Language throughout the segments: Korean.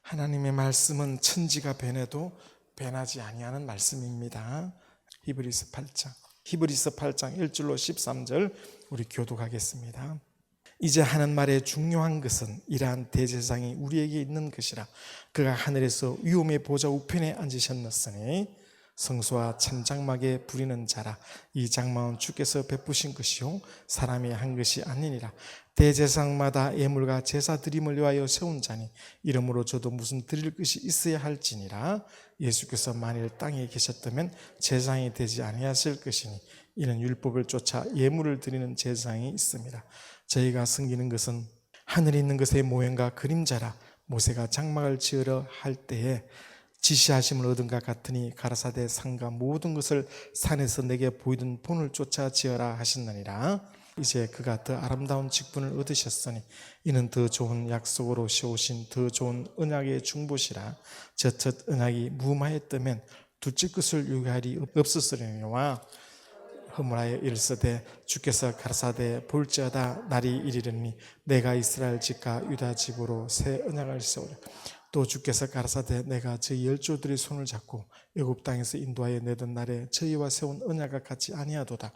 하나님의 말씀은 천지가 변해도 변하지 아니하는 말씀입니다. 히브리서 8장 1절로 13절 우리 교독하겠습니다. 이제 하는 말의 중요한 것은 이러한 대제사장이 우리에게 있는 것이라. 그가 하늘에서 위엄의 보좌 우편에 앉으셨느니 성소와 찬장막에 부리는 자라. 이 장막은 주께서 베푸신 것이요 사람이 한 것이 아니니라. 대제사장마다 예물과 제사 드림을 위하여 세운 자니 이러므로 저도 무슨 드릴 것이 있어야 할지니라. 예수께서 만일 땅에 계셨다면 제사장이 되지 아니하실 것이니 이는 율법을 쫓아 예물을 드리는 제사장이 있습니다. 저희가 섬기는 것은 하늘에 있는 것의 모형과 그림자라. 모세가 장막을 지으려 할 때에 지시하심을 얻은 것 같으니 가라사대 산과 모든 것을 산에서 내게 보이던 본을 쫓아 지어라 하셨느니라. 이제 그가 더 아름다운 직분을 얻으셨으니 이는 더 좋은 약속으로 세우신 더 좋은 언약의 중보시라. 저 첫 언약이 무마했다면 둘째 것을 요구할이 없었으려니와 허물하여 이르시되 주께서 가라사대 볼지어다 날이 이르리니 내가 이스라엘 집과 유다 집으로 새 언약을 세우리라. 또 주께서 가라사대 내가 저희 열조들의 손을 잡고 애굽 땅에서 인도하여 내던 날에 저희와 세운 언약과 같이 아니하도다.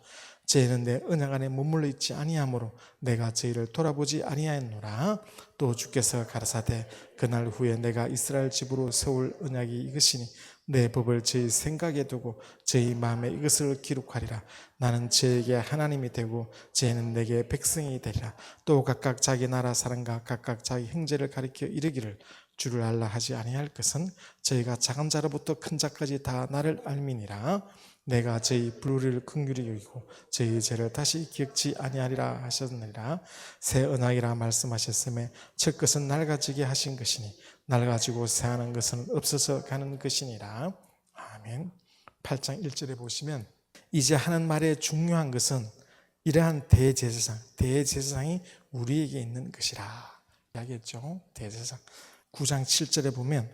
저희는 내 언약 안에 머물러 있지 아니하므로 내가 저희를 돌아보지 아니하였노라. 또 주께서 가라사대 그날 후에 내가 이스라엘 집으로 세울 언약이 이것이니 내 법을 저희 생각에 두고 저희 마음에 이것을 기록하리라. 나는 저에게 하나님이 되고 저희는 내게 백성이 되리라. 또 각각 자기 나라 사람과 각각 자기 형제를 가리켜 이르기를 주를 알라 하지 아니할 것은 저희가 작은 자로부터 큰 자까지 다 나를 알미니라. 내가 저희 불의를 긍휼히 여기고 저희 죄를 다시 기억지 아니하리라 하셨느니라. 새 언약이라 말씀하셨음에 첫 것은 낡아지게 하신 것이니 낡아지고 새하는 것은 없어져 가는 것이니라. 아멘. 8장 1절에 보시면 이제 하는 말의 중요한 것은 이러한 대제사장이 우리에게 있는 것이라 이야기했죠. 대제사장 9장 7절에 보면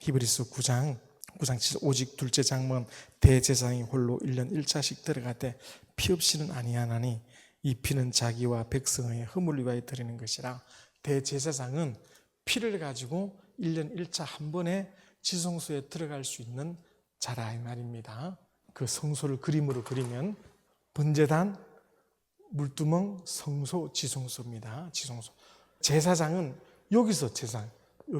히브리서 9장 7절 오직 둘째 장막은 대제사장이 홀로 1년 1차씩 들어갈 때 피 없이는 아니하나니 이 피는 자기와 백성의 허물을 위하여 드리는 것이라. 대제사장은 피를 가지고 1년 1차 한 번에 지성소에 들어갈 수 있는 자라 이 말입니다. 그 성소를 그림으로 그리면 번제단, 물두멍, 성소, 지성소입니다. 지성소. 제사장은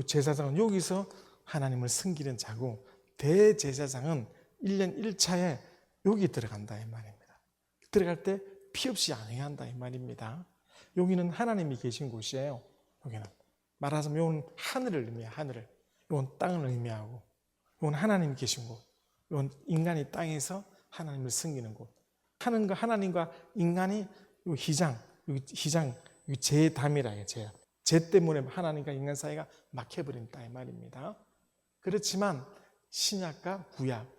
제사장은 여기서 하나님을 섬기는 자고 대제사장은 1년 1차에 여기 들어간다 이 말입니다. 들어갈 때 피 없이 안해한다 이 말입니다. 여기는 하나님이 계신 곳이에요. 여기는 말하자면 이건 하늘을 의미해요. 하늘을. 이건 땅을 의미하고 이건 하나님이 계신 곳. 이건 인간이 땅에서 하나님을 섬기는 곳. 하나님과 인간이 희장, 제담이라 해요. 죄 때문에 하나님과 인간 사이가 막혀버린다 이 말입니다. 그렇지만 신약과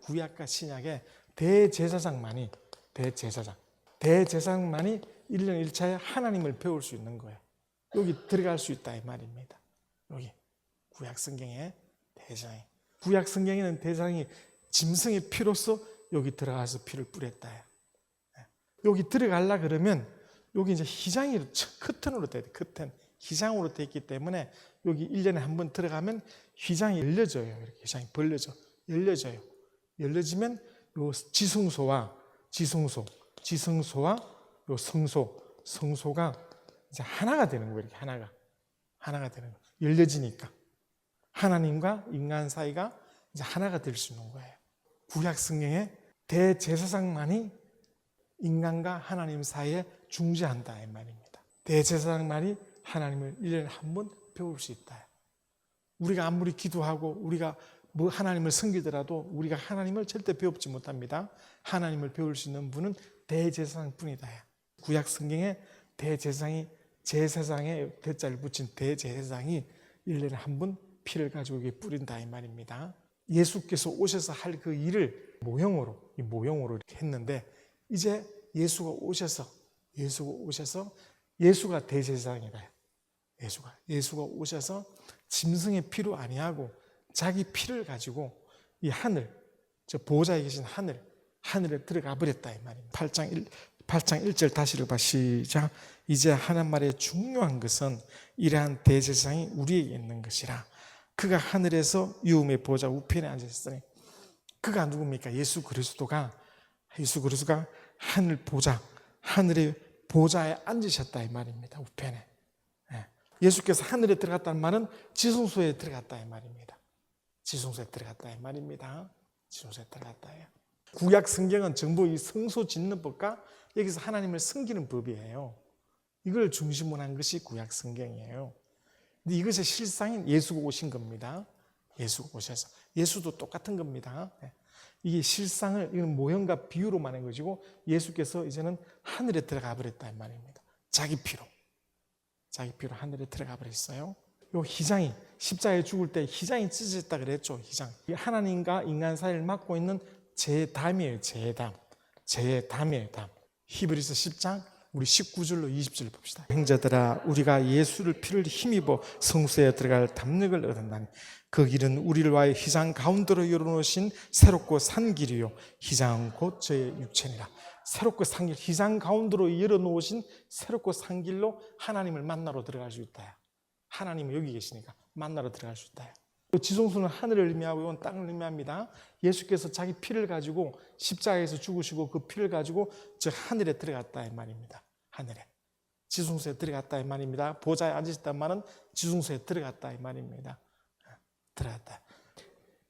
구약과 신약의 대제사장만이 1년 1차에 하나님을 배울 수 있는 거예요. 여기 들어갈 수 있다 이 말입니다. 여기 구약 성경에 대제사장이, 구약 성경에는 대제사장이 짐승의 피로서 여기 들어가서 피를 뿌렸다. 여기 들어가려 그러면 여기 이제 희장이 커튼으로 돼 있대. 커튼 희장으로 되어 있기 때문에 여기 1년에 한 번 들어가면 휘장이 열려져요. 이렇게 휘장이 열려져요. 열려지면 요 지성소와 요 성소가 이제 하나가 되는 거예요. 이렇게 하나가 되는 거예요. 열려지니까 하나님과 인간 사이가 이제 하나가 될 수 있는 거예요. 구약 성경에 대제사장만이 인간과 하나님 사이에 중재한다 이 말입니다. 대제사장만이 하나님을 1년에 한 번 배울 수 있다. 우리가 아무리 기도하고 우리가 하나님을 섬기더라도 우리가 하나님을 절대 배우지 못합니다. 하나님을 배울 수 있는 분은 대제사장뿐이다. 구약 성경에 제사장의 대자를 붙인 대제사장이 1년에 한 번 피를 가지고 여기 뿌린다 이 말입니다. 예수께서 오셔서 할 그 일을 모형으로 이렇게 했는데 이제 예수가 오셔서 예수가 대제사장이다. 예수가 오셔서 짐승의 피로 아니하고 자기 피를 가지고 이 하늘, 저 보호자에 계신 하늘에 들어가 버렸다 이 말입니다. 8장 1절 다시 읽어봐. 시작. 이제 하는 말의 중요한 것은 이러한 대제사장이 우리에게 있는 것이라. 그가 하늘에서 유음의 보좌 우편에 앉으셨으니, 그가 누굽니까? 예수 그리스도가 하늘 보좌, 하늘의 보좌에 앉으셨다 이 말입니다. 우편에. 예수께서 하늘에 들어갔다는 말은 지성소에 들어갔다 이 말입니다. 지성소에 들어갔다 이 말입니다. 지성소에 들어갔다예요. 구약 성경은 전부 이 성소 짓는 법과 여기서 하나님을 섬기는 법이에요. 이걸 중심으로 한 것이 구약 성경이에요. 근데 이것의 실상인 예수가 오신 겁니다. 예수가 오셔서. 예수도 똑같은 겁니다. 이게 실상을, 이건 모형과 비유로 말한 것이고, 예수께서 이제는 하늘에 들어가 버렸다 이 말입니다. 자기 피로 하늘에 들어가 버렸어요. 요 희장이, 십자가에 죽을 때 희장이 찢어졌다 그랬죠. 희장. 하나님과 인간 사이를 막고 있는 제담이에요. 제담이에요. 담. 히브리서 10장 우리 19절로 20절 봅시다. 형제들아, 우리가 예수를 피를 힘입어 성소에 들어갈 담력을 얻었나니 그 길은 우리를 위하여 희장 가운데로 열어놓으신 새롭고 산 길이요 희장은 곧 저의 육체니라. 새롭고 산 길, 희장 가운데로 열어놓으신 새롭고 산 길로 하나님을 만나러 들어갈 수 있다. 하나님은 여기 계시니까 만나러 들어갈 수 있다. 지성소는 하늘을 의미하고 이건 땅을 의미합니다. 예수께서 자기 피를 가지고 십자가에서 죽으시고 그 피를 가지고 저 하늘에 들어갔다 이 말입니다. 하늘에. 지성소에 들어갔다 이 말입니다. 보좌에 앉으셨단 말은 지성소에 들어갔다 이 말입니다. 들어갔다.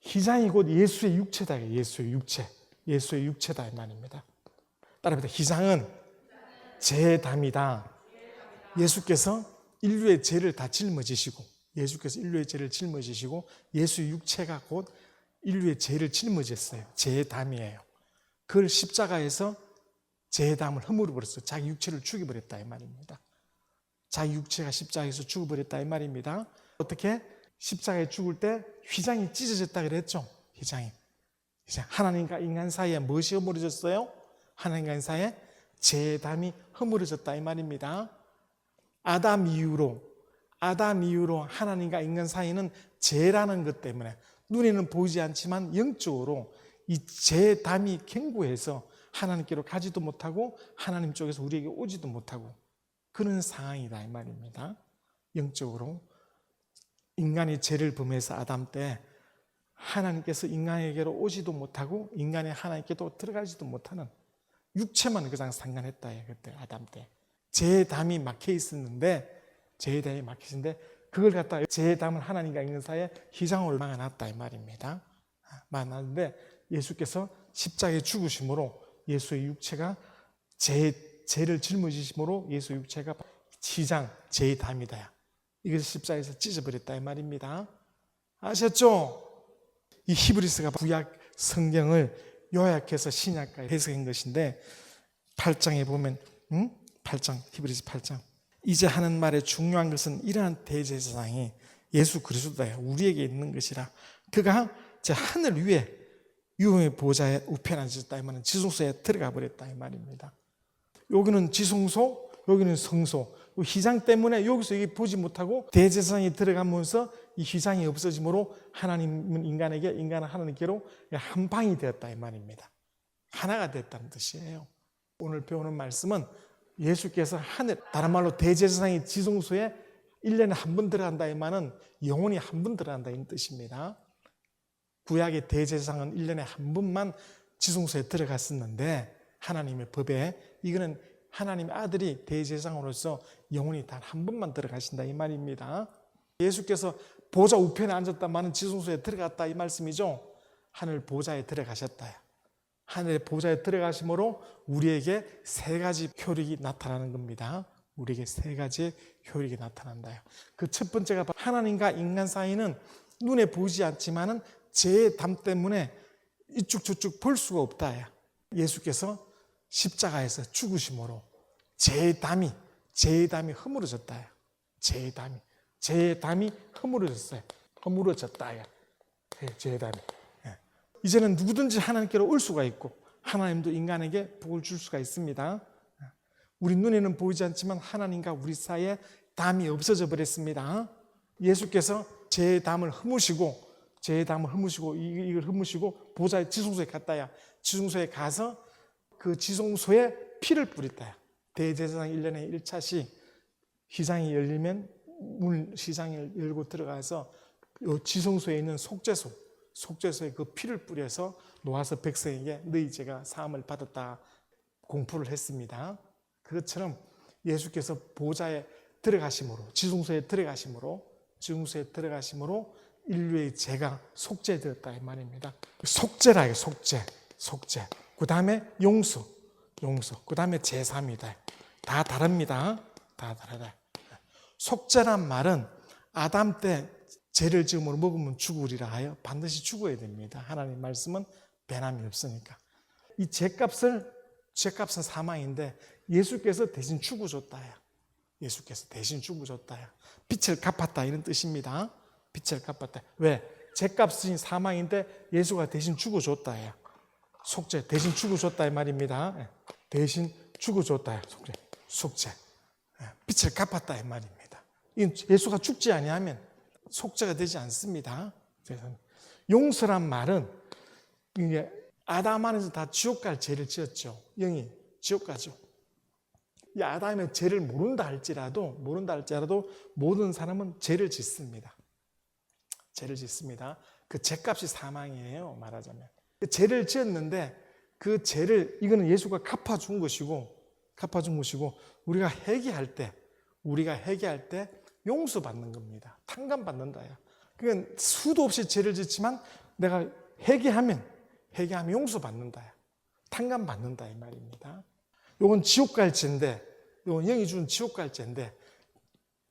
희장이 곧 예수의 육체다. 예수의 육체다 이 말입니다. 따라합니다. 희장은 제담이다. 예수께서 인류의 죄를 다 짊어지시고, 예수의 육체가 곧 인류의 죄를 짊어졌어요. 제담이에요. 그걸 십자가에서 제담을 허물어 버렸어요. 자기 육체를 죽여버렸다 이 말입니다. 자기 육체가 십자가에서 죽어버렸다 이 말입니다. 어떻게? 십자가에 죽을 때 휘장이 찢어졌다 그랬죠. 휘장이. 하나님과 인간 사이에 무엇이 허물어졌어요? 하나님과 인간 사이에 제담이 허물어졌다 이 말입니다. 아담 이후로 하나님과 인간 사이는 죄라는 것 때문에 눈에는 보이지 않지만 영적으로 이 죄담이 견고해서 하나님께로 가지도 못하고 하나님 쪽에서 우리에게 오지도 못하고 그런 상황이다 이 말입니다. 영적으로 인간이 죄를 범해서 아담 때 하나님께서 인간에게로 오지도 못하고 인간이 하나님께도 들어가지도 못하는 육체만 그냥 상관했다 그때 아담 때 죄담이 막혀 있었는데 그걸 갖다가 죄담을 하나님과 인간 사이에 희장을 막아놨다 이 말입니다. 막아놨는데 예수께서 십자가에 죽으심으로 예수의 육체가 죄를 짊어지심으로 예수의 육체가 희장, 죄담이다. 이것을 십자가에서 찢어버렸다 이 말입니다. 아셨죠? 이 히브리서가 구약 성경을 요약해서 신약까지 해석한 것인데 8장에 보면 8장 히브리서 8장 이제 하는 말의 중요한 것은 이러한 대제사장이 예수 그리스도다. 우리에게 있는 것이라. 그가 제 하늘 위에 유흥의 보좌에 우편에 앉으셨다 이 말은 지성소에 들어가 버렸다 이 말입니다. 여기는 지성소, 여기는 성소. 휘장 때문에 여기서 이게 보지 못하고 대제사장이 들어가면서 이 휘장이 없어지므로 하나님은 인간에게, 인간은 하나님께로 한 방이 되었다 이 말입니다. 하나가 됐다는 뜻이에요. 오늘 배우는 말씀은 예수께서 하늘, 다른 말로 대제사장이 지성소에 1년에 한 번 들어간다 이 말은 영원히 한 번 들어간다 이 뜻입니다. 구약의 대제사장은 1년에 한 번만 지성소에 들어갔었는데 하나님의 법에 이거는 하나님의 아들이 대제사장으로서 영원히 단 한 번만 들어가신다 이 말입니다. 예수께서 보좌 우편에 앉았단 말은 지성소에 들어갔다 이 말씀이죠. 하늘 보좌에 들어가셨다. 하늘의 보좌에 들어가심으로 우리에게 세 가지 효력이 나타나는 겁니다. 우리에게 세 가지 효력이 나타난다. 그 첫 번째가 하나님과 인간 사이는 눈에 보이지 않지만은 죄의 담 때문에 이쪽 저쪽 볼 수가 없다. 예수께서 십자가에서 죽으심으로 죄의 담이 허물어졌다. 죄의 담이 허물어졌어요. 허물어졌다. 죄의 담이. 이제는 누구든지 하나님께로 올 수가 있고 하나님도 인간에게 복을 줄 수가 있습니다. 우리 눈에는 보이지 않지만 하나님과 우리 사이에 담이 없어져 버렸습니다. 예수께서 죄의 담을 허무시고 이걸 허무시고 보좌의 지성소에 갔다야. 지성소에 가서 그 지성소에 피를 뿌렸다야. 대제사장 1년에 1차씩 휘장이 열리면 시장을 열고 들어가서 요 지성소에 있는 속죄소에 그 피를 뿌려서 놓아서 백성에게 너희 죄가 사함을 받았다 공포를 했습니다. 그것처럼 예수께서 보좌에 들어가심으로 지성소에 들어가심으로 인류의 죄가 속죄되었다 이 말입니다. 속죄라 이게 속죄. 그 다음에 용서. 그 다음에 제사입니다. 다 다릅니다. 다 다르다. 속죄란 말은 아담 때 죄를 지음으로 먹으면 죽으리라 하여 반드시 죽어야 됩니다. 하나님 말씀은 변함이 없으니까. 이 죄값은 사망인데 예수께서 대신 죽어줬다야. 빛을 갚았다 이런 뜻입니다. 빛을 갚았다. 왜? 죄값은 사망인데 예수가 대신 죽어줬다야. 속죄 대신 죽어줬다 이 말입니다. 대신 죽어줬다야. 속죄. 빛을 갚았다 이 말입니다. 예수가 죽지 아니하면 속죄가 되지 않습니다. 용서란 말은 이게 아담 안에서 다 지옥 갈 죄를 지었죠. 영이 지옥 가죠. 이 아담의 죄를 모른다 할지라도 모든 사람은 죄를 짓습니다. 그 죄값이 사망이에요. 말하자면 그 죄를 지었는데 그 죄를 이거는 예수가 갚아준 것이고 우리가 회개할 때 용서받는 겁니다. 탕감받는다야. 그러니까 수도 없이 죄를 짓지만 내가 회개하면 용서받는다야. 탕감받는다 이 말입니다. 이건 지옥 갈 죄인데, 이건 영이 준 지옥 갈 죄인데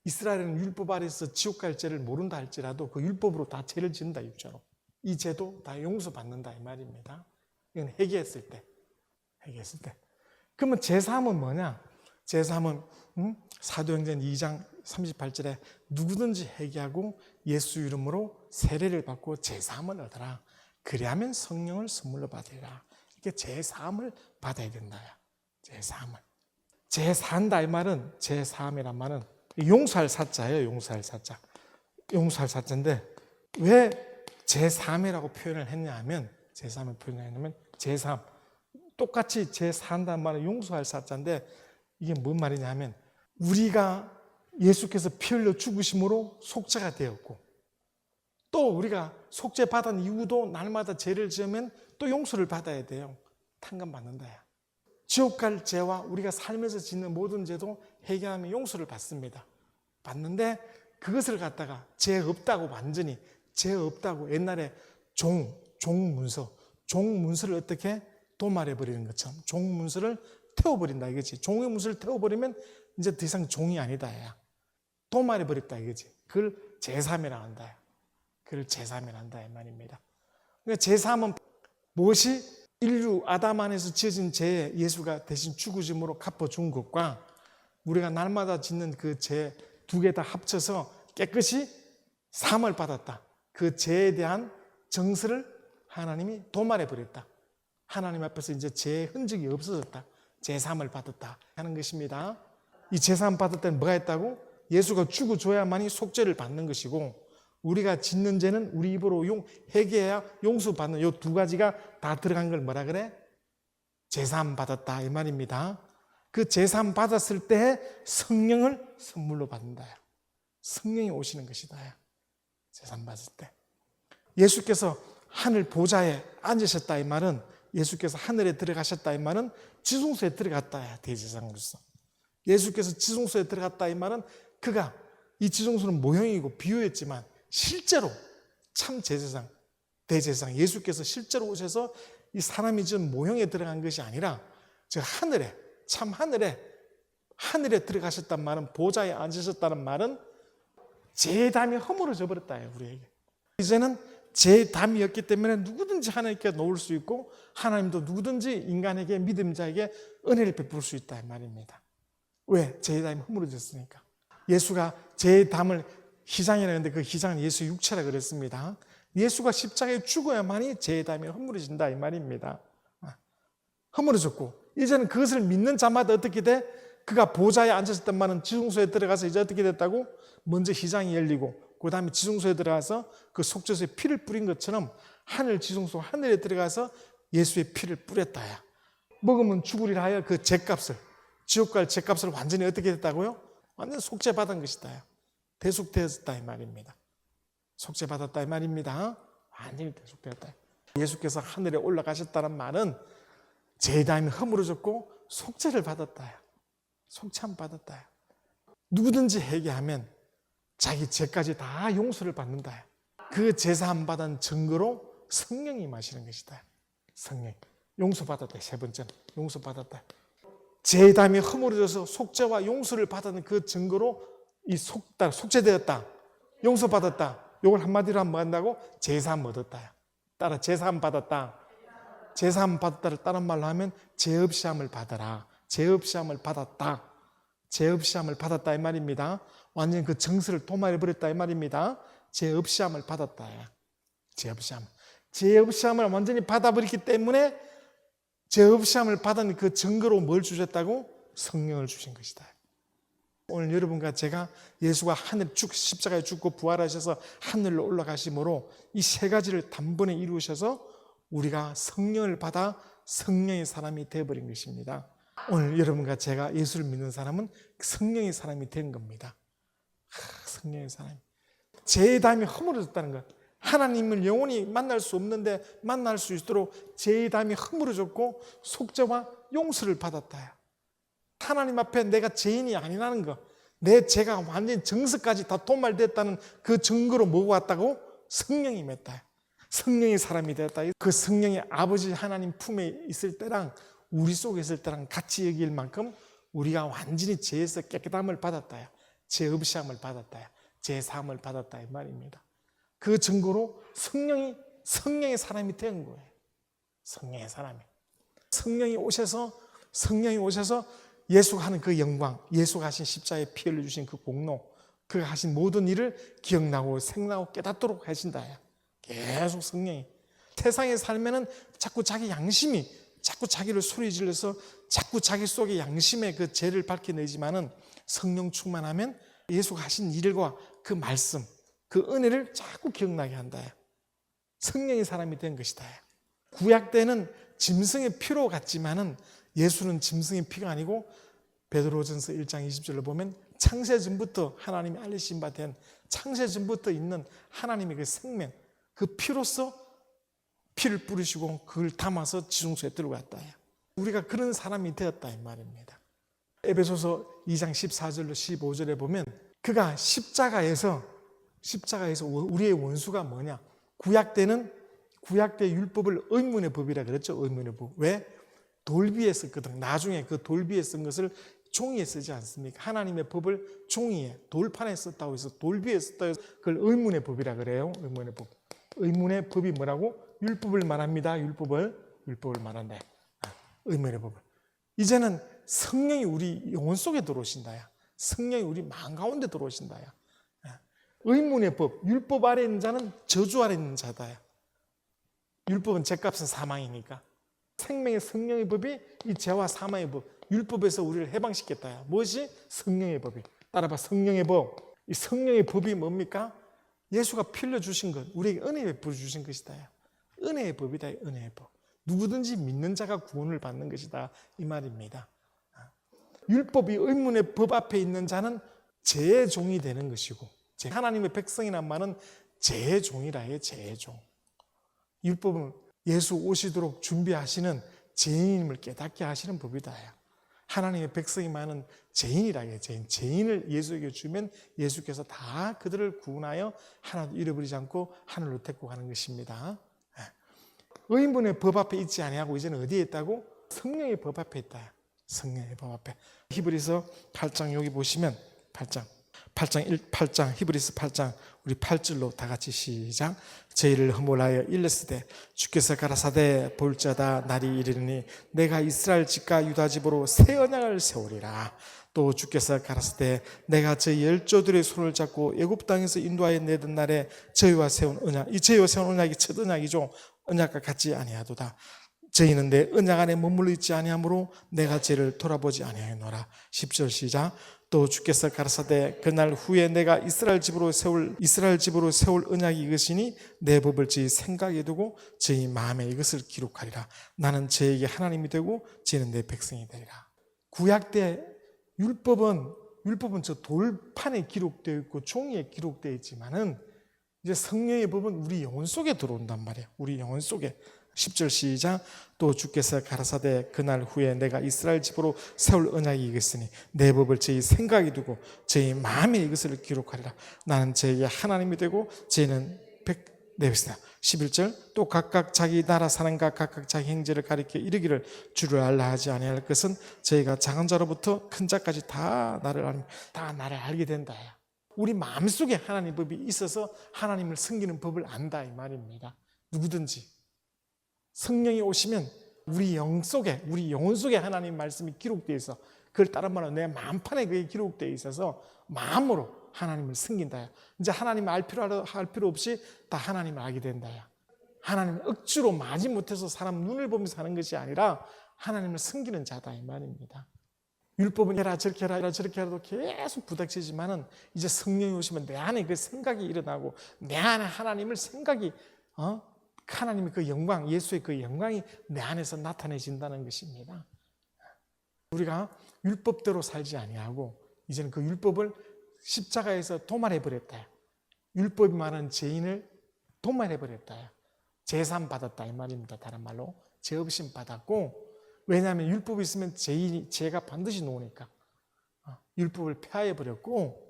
이스라엘은 율법 아래서 지옥 갈 죄를 모른다 할지라도 그 율법으로 다 죄를 짓는다 육체로. 이 죄도 다 용서받는다 이 말입니다. 이건 회개했을 때. 그러면 제3은 뭐냐? 제3은 사도행전 2장 38절에 누구든지 회개하고 예수 이름으로 세례를 받고 제3을 얻어라. 그리하면 성령을 선물로 받으리라. 이렇게 제3을 받아야 된다. 제4한다 이 말은 제3이란 말은 용서할 사자예요. 용서할 사자인데 왜 제3이라고 표현을 했냐면 제3 똑같이 제4한다는 말은 용서할 사자인데 이게 뭔 말이냐면 우리가 예수께서 피 흘려 죽으심으로 속죄가 되었고 또 우리가 속죄 받은 이후도 날마다 죄를 지으면 또 용서를 받아야 돼요. 탕감받는다야. 지옥 갈 죄와 우리가 살면서 짓는 모든 죄도 회개하면 용서를 받습니다. 받는데 그것을 갖다가 죄 없다고 완전히 죄 없다고 옛날에 종문서를 어떻게 도말해버리는 것처럼 종문서를 태워버린다 이거지. 종의 문서를 태워버리면 이제 더 이상 종이 아니다. 도말해버렸다 이거지. 그걸 제3이라 한다. 이 말입니다. 그러니까 제3은 무엇이 인류 아담 안에서 지어진 죄에 예수가 대신 죽으심으로 갚아준 것과 우리가 날마다 짓는 그 죄 두 개 다 합쳐서 깨끗이 사함을 받았다. 그 죄에 대한 정서를 하나님이 도말해버렸다. 하나님 앞에서 이제 죄의 흔적이 없어졌다. 제3을 받았다 하는 것입니다. 이 제3 받을 때는 뭐가 있다고? 예수가 죽어줘야만이 속죄를 받는 것이고 우리가 짓는 죄는 우리 입으로 회개해야 용서받는 이 두 가지가 다 들어간 걸 뭐라 그래? 제3 받았다 이 말입니다. 그 제3 받았을 때 성령을 선물로 받는다. 성령이 오시는 것이다. 제3 받을 때 예수께서 하늘 보좌에 앉으셨다 이 말은 예수께서 하늘에 들어가셨다 이 말은 지성소에 들어갔다 대제사장으로서 예수께서 지성소에 들어갔다 이 말은 그가 이 지성소는 모형이고 비유였지만 실제로 참 제사장 대제사장 예수께서 실제로 오셔서 이 사람이 지은 모형에 들어간 것이 아니라 저 하늘에 참 하늘에 들어가셨단 말은 보좌에 앉으셨다는 말은 제 담이 허물어져 버렸다 우리에게. 이제는 제 담이었기 때문에 누구든지 하나님께 놓을 수 있고 하나님도 누구든지 인간에게 믿음자에게 은혜를 베풀 수 있다 이 말입니다. 왜? 제 담이 허물어졌으니까. 예수가 제 담을 희장이라 했는데 그 희장은 예수 육체라 그랬습니다. 예수가 십자가에 죽어야만이 제 담이 허물어진다 이 말입니다. 허물어졌고 이제는 그것을 믿는 자마다 어떻게 돼? 그가 보좌에 앉았을 말은 지성소에 들어가서 이제 어떻게 됐다고? 먼저 희장이 열리고 그 다음에 지성소에 들어가서 그 속죄소에 피를 뿌린 것처럼 하늘 지성소 하늘에 들어가서 예수의 피를 뿌렸다야. 먹으면 죽으리라 하여 그 죄값을 지옥 갈 죄값을 완전히 어떻게 됐다고요? 완전 속죄받은 것이다. 대속되었다 이 말입니다. 속죄받았다 이 말입니다. 완전히 속죄받았다. 예수께서 하늘에 올라가셨다는 말은 죄 다음에 허물어졌고 속죄를 받았다. 속죄함 받았다. 누구든지 회개하면 자기 죄까지 다 용서를 받는다. 그 제사함 받은 증거로 성령이 임하시는 것이다. 성령 용서받았다. 세 번째는 용서받았다. 죄 다음에 허물어져서 속죄와 용서를 받는 그 증거로 이 속죄되었다. 용서받았다. 이걸 한마디로 하면 뭐 한다고? 제사함 얻었다. 따라 제사함 받았다. 제사함 받았다를 다른 말로 하면 죄 없이 함을 받아라. 죄 없이 함을 받았다. 죄 없이 함을 받았다 이 말입니다. 완전히 그 정서를 도말해버렸다 이 말입니다. 죄 없이 함을 받았다. 죄 없이 함. 죄 없이 함을 완전히 받아버렸기 때문에 죄 없이 함을 받은 그 증거로 뭘 주셨다고? 성령을 주신 것이다. 오늘 여러분과 제가 예수가 하늘 십자가에 죽고 부활하셔서 하늘로 올라가심으로 이 세 가지를 단번에 이루셔서 우리가 성령을 받아 성령의 사람이 되어버린 것입니다. 오늘 여러분과 제가 예수를 믿는 사람은 성령의 사람이 된 겁니다. 성령의 사람. 죄의 담이 허물어졌다는 것. 하나님을 영원히 만날 수 없는데 만날 수 있도록 죄의 담이 허물어졌고 속죄와 용서를 받았다. 하나님 앞에 내가 죄인이 아니라는 것, 내 죄가 완전히 정서까지 다 도말됐다는 그 증거로 뭐가 왔다고? 성령이 맺다. 성령의 사람이 되었다. 그 성령이 아버지 하나님 품에 있을 때랑 우리 속에 있을 때랑 같이 여길 만큼 우리가 완전히 죄에서 깨끗함을 받았다. 죄 없이 함을 받았다. 죄 사함을 받았다 이 말입니다. 그 증거로 성령의 사람이 된 거예요. 성령의 사람이. 성령이 오셔서 예수가 하는 그 영광, 예수가 하신 십자가에 피 흘려주신 그 공로, 그가 하신 모든 일을 기억나고 생각나고 깨닫도록 하신다. 계속 성령이. 세상에 살면은 자꾸 자기 양심이 자꾸 자기를 소리 질러서 자꾸 자기 속의 양심의 그 죄를 밝혀내지만은 성령 충만하면 예수가 하신 일과 그 말씀, 그 은혜를 자꾸 기억나게 한다. 성령의 사람이 된 것이다. 구약 때는 짐승의 피로 같지만은 예수는 짐승의 피가 아니고 베드로전서 1장 20절을 보면 창세전부터 하나님이 알리신 바 된 창세전부터 있는 하나님의 그 생명, 그 피로서 피를 뿌리시고 그걸 담아서 지중소에 들어갔다. 우리가 그런 사람이 되었다 이 말입니다. 에베소서 2장 14절로 15절에 보면 그가 십자가에서 우리의 원수가 뭐냐? 구약 때 율법을 의문의 법이라 그랬죠. 의문의 법. 왜? 돌 위에 썼거든. 나중에 그 돌 위에 쓴 것을 종이에 쓰지 않습니까? 하나님의 법을 종이에 돌판에 썼다고 해서 돌 위에 썼다고 해서 그걸 의문의 법이라 그래요. 의문의 법. 의문의 법이 뭐라고? 율법을 말합니다. 율법을 말한다. 의문의 법을. 이제는 성령이 우리 영혼 속에 들어오신다야. 성령이 우리 마음 가운데 들어오신다야. 의문의 법, 율법 아래 있는 자는 저주 아래 있는 자다야. 율법은 죄값은 사망이니까. 생명의 성령의 법이 이 죄와 사망의 법, 율법에서 우리를 해방시켰다. 무엇이? 성령의 법이. 따라봐, 성령의 법. 이 성령의 법이 뭡니까? 예수가 피 흘려 주신 것, 우리에게 은혜 베풀어 주신 것이다. 은혜의 법이다. 은혜의 법. 누구든지 믿는 자가 구원을 받는 것이다 이 말입니다. 율법이 의문의 법 앞에 있는 자는 죄의 종이 되는 것이고, 하나님의 백성이란 말은 죄의 종이라 해요. 죄의 종. 율법은 예수 오시도록 준비하시는 죄인임을 깨닫게 하시는 법이다. 하나님의 백성이 많은 죄인이라 해요. 죄인을 예수에게 주면 예수께서 다 그들을 구원하여 하나도 잃어버리지 않고 하늘로 데리고 가는 것입니다. 의문의 법 앞에 있지 아니하고 이제는 어디에 있다고? 성령의 법 앞에 있다. 성령의 법 앞에. 히브리서 8장 여기 보시면 8장 히브리서 8장 우리 8절로 다 같이 시작. 저희를 허물하여 일렀으되 주께서 가라사대 볼자다 날이 이르니 내가 이스라엘 집과 유다 집으로 새 언약을 세우리라. 또 주께서 가라사대 내가 저희 열조들의 손을 잡고 애굽 땅에서 인도하여 내던 날에 저희와 세운 언약, 이 저희와 세운 언약이 첫 언약이죠. 언약과 같지 아니하도다. 저희는 내 언약 안에 머물러 있지 아니하므로 내가 죄를 돌아보지 아니하노라. 10절 시작. 또 주께서 가라사대 그날 후에 내가 이스라엘 집으로 세울 언약이 이것이니 내 법을 저희 생각에 두고 저희 마음에 이것을 기록하리라. 나는 저에게 하나님이 되고 저희는 내 백성이 되리라. 구약 때 율법은 저 돌판에 기록되어 있고 종이에 기록되어 있지만은 이제 성령의 법은 우리 영혼 속에 들어온단 말이에요. 우리 영혼 속에. 10절 시작. 또 주께서 가라사대 그날 후에 내가 이스라엘 집으로 세울 언약이 이것이니 내 법을 저희 생각에 두고 저희 마음에 이것을 기록하리라. 나는 저에게 하나님이 되고 저희는 내 백성이다. 11절. 또 각각 자기 나라 사람과 각각 자기 행제를 가리켜 이르기를 주를 알라 하지 아니할 것은 저희가 작은 자로부터 큰 자까지 다 나를 알게 된다. 우리 마음속에 하나님 법이 있어서 하나님을 섬기는 법을 안다 이 말입니다. 누구든지 성령이 오시면 우리 영 속에, 우리 영혼 속에 하나님 말씀이 기록되어 있어. 그걸 다른 말로 내 마음판에 그게 기록되어 있어서 마음으로 하나님을 섬긴다. 이제 하나님을 할 필요 없이 다 하나님을 알게 된다. 하나님을 억지로 마지 못해서 사람 눈을 보면서 사는 것이 아니라 하나님을 섬기는 자다 이 말입니다. 율법은 해라 저렇게 해라 저렇게 해라도 계속 부닥치지만은 이제 성령이 오시면 내 안에 그 생각이 일어나고 내 안에 하나님을 생각이 하나님의 그 영광, 예수의 그 영광이 내 안에서 나타내진다는 것입니다. 우리가 율법대로 살지 아니하고 이제는 그 율법을 십자가에서 도말해버렸다. 율법이 말하는 죄인을 도말해버렸다. 제삼 받았다 이 말입니다. 다른 말로 죄 없임 받았고, 왜냐하면 율법이 있으면 죄가 반드시 나오니까 율법을 폐하해버렸고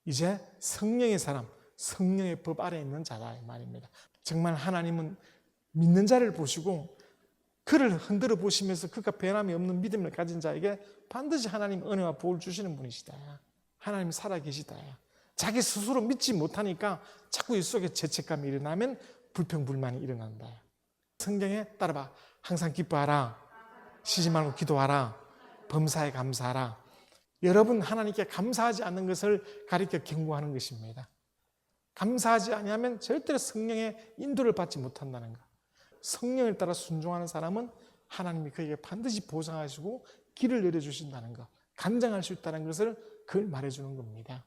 이제 성령의 사람, 성령의 법 아래에 있는 자다 이 말입니다. 정말 하나님은 믿는 자를 보시고 그를 흔들어 보시면서 그가 변함이 없는 믿음을 가진 자에게 반드시 하나님 은혜와 복을 주시는 분이시다. 하나님 살아계시다. 자기 스스로 믿지 못하니까 자꾸 이 속에 죄책감이 일어나면 불평불만이 일어난다. 성경에 따라봐. 항상 기뻐하라. 쉬지 말고 기도하라. 범사에 감사하라. 여러분 하나님께 감사하지 않는 것을 가리켜 경고하는 것입니다. 감사하지 아니하면 절대로 성령의 인도를 받지 못한다는 것. 성령을 따라 순종하는 사람은 하나님이 그에게 반드시 보상하시고 길을 내려주신다는 것, 감당할 수 있다는 것을 그걸 말해주는 겁니다.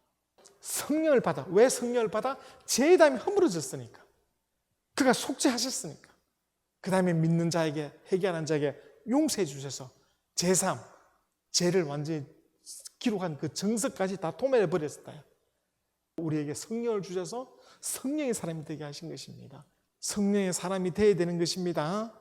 성령을 받아. 왜 성령을 받아? 죄의 담이 허물어졌으니까. 그가 속죄하셨으니까. 그 다음에 믿는 자에게, 회개하는 자에게 용서해 주셔서 제3, 죄를 완전히 기록한 그 정석까지 다 도매해버렸어요. 우리에게 성령을 주셔서 성령의 사람이 되게 하신 것입니다. 성령의 사람이 되어야 되는 것입니다.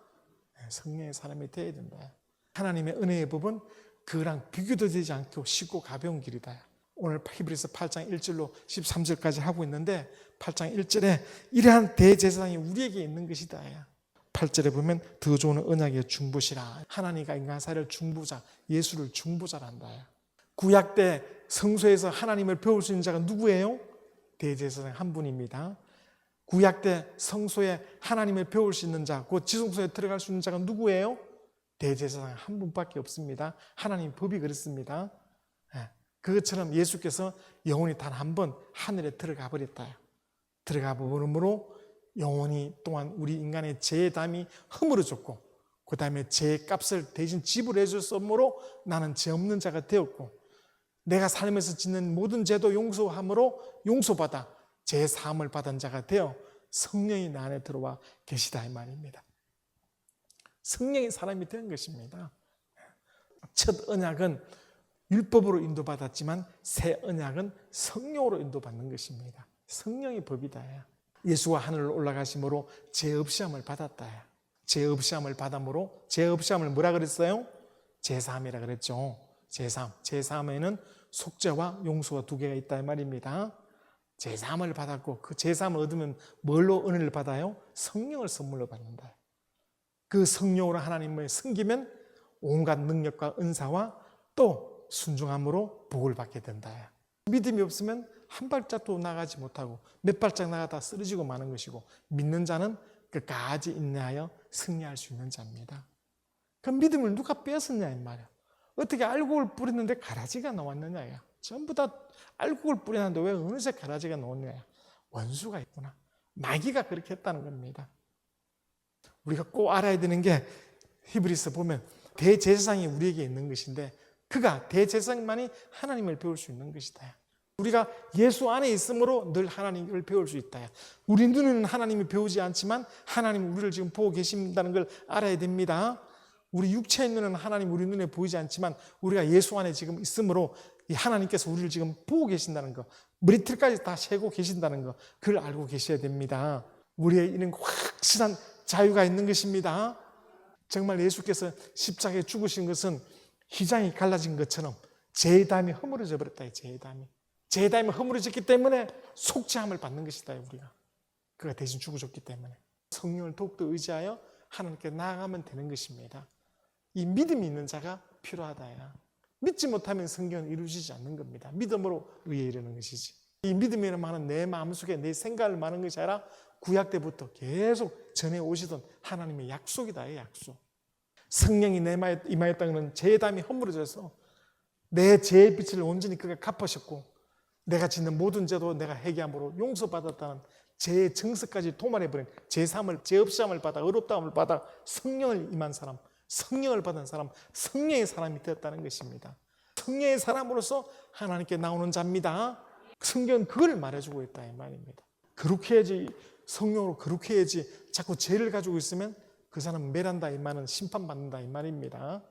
성령의 사람이 되어야 된다. 하나님의 은혜의 법은 그랑 비교도 되지 않고 쉽고 가벼운 길이다. 오늘 히브리서 8장 1절로 13절까지 하고 있는데 8장 1절에 이러한 대제사장이 우리에게 있는 것이다. 8절에 보면 더 좋은 언약의 중보시라. 하나님과 인간 사이를 중보자, 예수를 중보자란다. 구약 때 성소에서 하나님을 배울 수 있는 자가 누구예요? 대제사장 한 분입니다. 구약 때 성소에 하나님을 배울 수 있는 자, 그 지성소에 들어갈 수 있는 자가 누구예요? 대제사장 한 분밖에 없습니다. 하나님 법이 그렇습니다. 그것처럼 예수께서 영원히 단 한 번 하늘에 들어가 버렸다. 들어가 버림으로 영원히 또한 우리 인간의 죄의 담이 허물어졌고, 그 다음에 죄의 값을 대신 지불해 줬으므로 나는 죄 없는 자가 되었고, 내가 살면서 짓는 모든 죄도 용서함으로 용서받아 죄 사함을 받은 자가 되어 성령이 내 안에 들어와 계시다 이 말입니다. 성령의 사람이 된 것입니다. 첫 언약은 율법으로 인도받았지만 새 언약은 성령으로 인도받는 것입니다. 성령의 법이다. 예수가 하늘로 올라가심으로 죄 없이 함을 받았다. 죄 없이 함을 받음으로, 죄 없이 함을 뭐라 그랬어요? 제사함이라 그랬죠. 제사함에는 속죄와 용서가 두 개가 있다 이 말입니다. 제사함을 받았고 그 제사함을 얻으면 뭘로 은혜를 받아요? 성령을 선물로 받는다. 그 성령으로 하나님을 섬기면 온갖 능력과 은사와 또 순종함으로 복을 받게 된다. 믿음이 없으면 한 발짝도 나가지 못하고 몇 발짝 나가다 쓰러지고 마는 것이고, 믿는 자는 끝까지 인내하여 승리할 수 있는 자입니다. 그 믿음을 누가 빼앗았냐 이 말이야. 어떻게 알곡을 뿌렸는데 가라지가 나왔느냐. 전부 다 알곡을 뿌렸는데 왜 어느새 가라지가 나왔느냐. 원수가 있구나. 마귀가 그렇게 했다는 겁니다. 우리가 꼭 알아야 되는 게 히브리서 보면 대제사장이 우리에게 있는 것인데 그가 대제사장만이 하나님을 배울 수 있는 것이다. 우리가 예수 안에 있으므로 늘 하나님을 배울 수 있다. 우리 눈에는 하나님이 배우지 않지만 하나님 우리를 지금 보고 계신다는 걸 알아야 됩니다. 우리 육체의 눈은 하나님 우리 눈에 보이지 않지만 우리가 예수 안에 지금 있으므로 이 하나님께서 우리를 지금 보고 계신다는 거, 머리털까지 다 세고 계신다는 거, 그걸 알고 계셔야 됩니다. 우리의 이는 확실한 자유가 있는 것입니다. 정말 예수께서 십자가에 죽으신 것은 휘장이 갈라진 것처럼 제담이 허물어져 버렸다. 제담이 허물어졌기 때문에 속죄함을 받는 것이다. 우리가 그가 대신 죽으셨기 때문에 성령을 더욱더 의지하여 하나님께 나아가면 되는 것입니다. 이 믿음이 있는 자가 필요하다. 믿지 못하면 성경은 이루어지지 않는 겁니다. 믿음으로 의에 이르는 것이지. 이 믿음이라는 말은 내 마음속에 내 생각을 말하는 것이 아니라 구약 때부터 계속 전해오시던 하나님의 약속이다. 약속. 성령이 내 임하였다는 것은 제 담이 허물어져서 내 죄의 빛을 온전히 그가 갚으셨고 내가 짓는 모든 죄도 내가 회개함으로 용서받았다는 죄의 정서까지 도말해버린 죄 없이함을 받아 의롭다함을 받아 성령을 임한 사람, 성령을 받은 사람, 성령의 사람이 되었다는 것입니다. 성령의 사람으로서 하나님께 나오는 자입니다. 성경은 그걸 말해주고 있다 이 말입니다. 그렇게 해야지, 성령으로 그렇게 해야지. 자꾸 죄를 가지고 있으면 그 사람은 멸한다 이 말은 심판받는다 이 말입니다.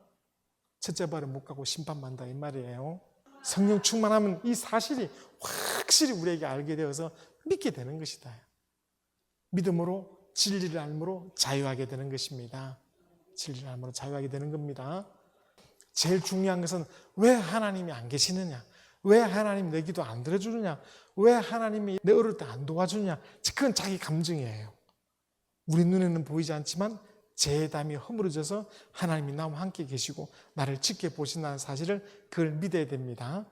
첫째 발을 못 가고 심판받는다 이 말이에요. 성령 충만하면 이 사실이 확실히 우리에게 알게 되어서 믿게 되는 것이다. 믿음으로 진리를 알므로 자유하게 되는 것입니다. 진리를 알므로 자유하게 되는 겁니다. 제일 중요한 것은 왜 하나님이 안 계시느냐, 왜 하나님이 내 기도 안 들어주느냐, 왜 하나님이 내 어릴 때 안 도와주느냐, 그건 자기 감정이에요. 우리 눈에는 보이지 않지만 제 담이 허물어져서 하나님이 나와 함께 계시고 나를 지켜보신다는 사실을 그걸 믿어야 됩니다.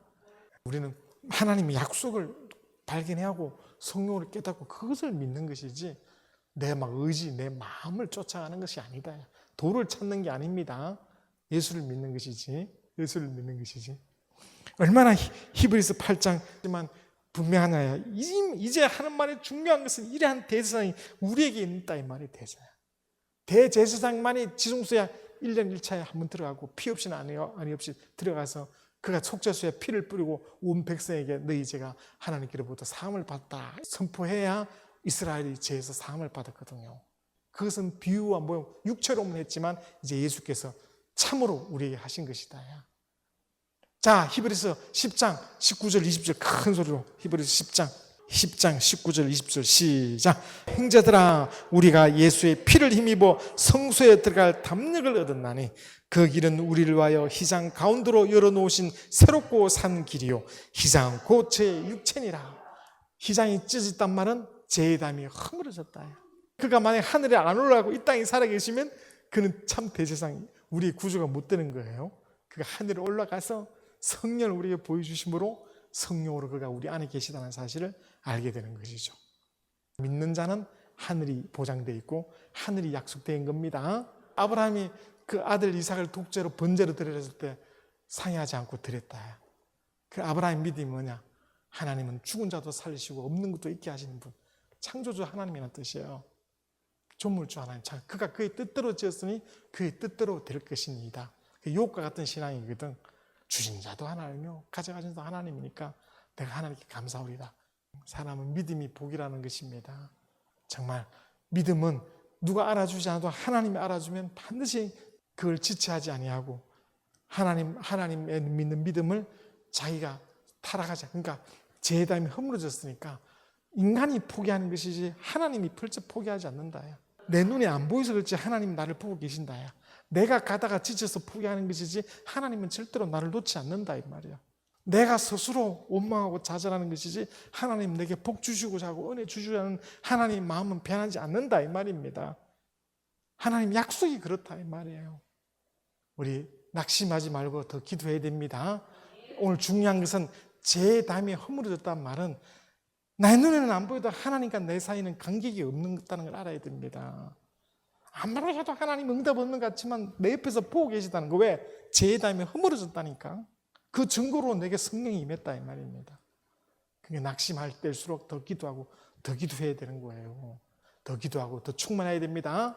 우리는 하나님의 약속을 발견해야 하고 성령을 깨닫고 그것을 믿는 것이지 내 막 의지, 내 마음을 쫓아가는 것이 아니다. 도를 찾는 게 아닙니다. 예수를 믿는 것이지. 예수를 믿는 것이지. 얼마나 히브리서 8장지만 분명하냐. 이제 하는 말이 중요한 것은 이러한 대제사장이 우리에게 있다 이 말이 대제사장. 대제사장만이 지중소야 1년 1차에 한 번 들어가고 피 없이는 아니 없이 들어가서 그가 속죄소에 피를 뿌리고 온 백성에게 너희 죄가 하나님께로부터 사함을 받다 선포해야 이스라엘이 죄에서 사함을 받았거든요. 그것은 비유와 모형, 육체로만 했지만 이제 예수께서 참으로 우리에게 하신 것이다. 자, 히브리서 10장 19절 20절 큰 소리로 히브리서 10장 19절 20절 시작. 형제들아, 우리가 예수의 피를 힘입어 성소에 들어갈 담력을 얻었나니 그 길은 우리를 위하여 휘장 가운데로 열어놓으신 새롭고 산 길이요 휘장 곧 제 육체니라. 휘장이 찢어졌단 말은 제 담이 허물어졌다. 그가 만약 하늘에 안 올라가고 이 땅에 살아계시면 그는 참 대제사장이 우리의 구조가 못 되는 거예요. 그가 하늘에 올라가서 성령을 우리에게 보여주심으로 성령으로 그가 우리 안에 계시다는 사실을 알게 되는 것이죠. 믿는 자는 하늘이 보장되어 있고 하늘이 약속되어 있는 겁니다. 아브라함이 그 아들 이삭을 독재로 번제로 드렸을 때 상의하지 않고 드렸다. 그 아브라함의 믿음이 뭐냐? 하나님은 죽은 자도 살리시고 없는 것도 있게 하시는 분, 창조주 하나님이라는 뜻이에요. 조물주 하나님, 그가 그의 뜻대로 지었으니 그의 뜻대로 될 것이니이다. 욥과 같은 신앙이거든. 주신 자도 하나님이요 가져가신 자도 하나님이니까 내가 하나님께 감사하리다. 사람은 믿음이 복이라는 것입니다. 정말 믿음은 누가 알아주지 않아도 하나님이 알아주면 반드시 그걸 지체하지 아니하고 하나님의 믿는 믿음을 자기가 타락하지. 그러니까 제 담이 허물어졌으니까 인간이 포기하는 것이지 하나님이 벌써 포기하지 않는다. 내 눈에 안 보여서 그렇지 하나님 나를 보고 계신다. 내가 가다가 지쳐서 포기하는 것이지 하나님은 절대로 나를 놓지 않는다 이 말이야. 내가 스스로 원망하고 좌절하는 것이지 하나님 내게 복 주시고자 하고 은혜 주시라는 하나님 마음은 변하지 않는다 이 말입니다. 하나님 약속이 그렇다 이 말이에요. 우리 낙심하지 말고 더 기도해야 됩니다. 오늘 중요한 것은 제 담이 허물어졌다는 말은 내 눈에는 안 보여도 하나님과 내 사이는 간격이 없는 걸 알아야 됩니다. 아무리 해도 하나님 응답 없는 것 같지만 내 옆에서 보고 계시다는 거. 왜? 제 담이 허물어졌다니까. 그 증거로 내게 성령이 임했다 이 말입니다. 그게 낙심할 때일수록 더 기도하고 더 기도해야 되는 거예요. 더 기도하고 더 충만해야 됩니다.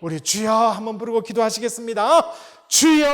우리 주여 한번 부르고 기도하시겠습니다. 주여.